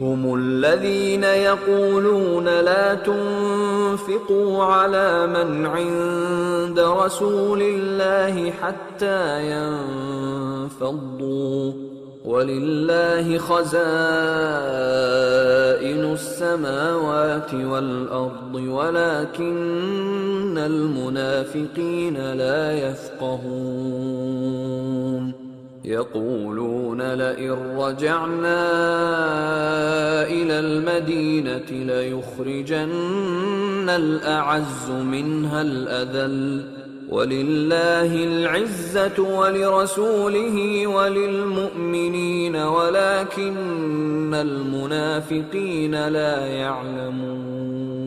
هم الذين يقولون لا تنفقوا على من عند رسول الله حتى ينفضوا ولله خزائن السماوات والأرض ولكن المنافقين لا يفقهون يقولون لئن رجعنا إلى المدينة ليخرجن الأعز منها الأذل ولله العزة ولرسوله وللمؤمنين ولكن المنافقين لا يعلمون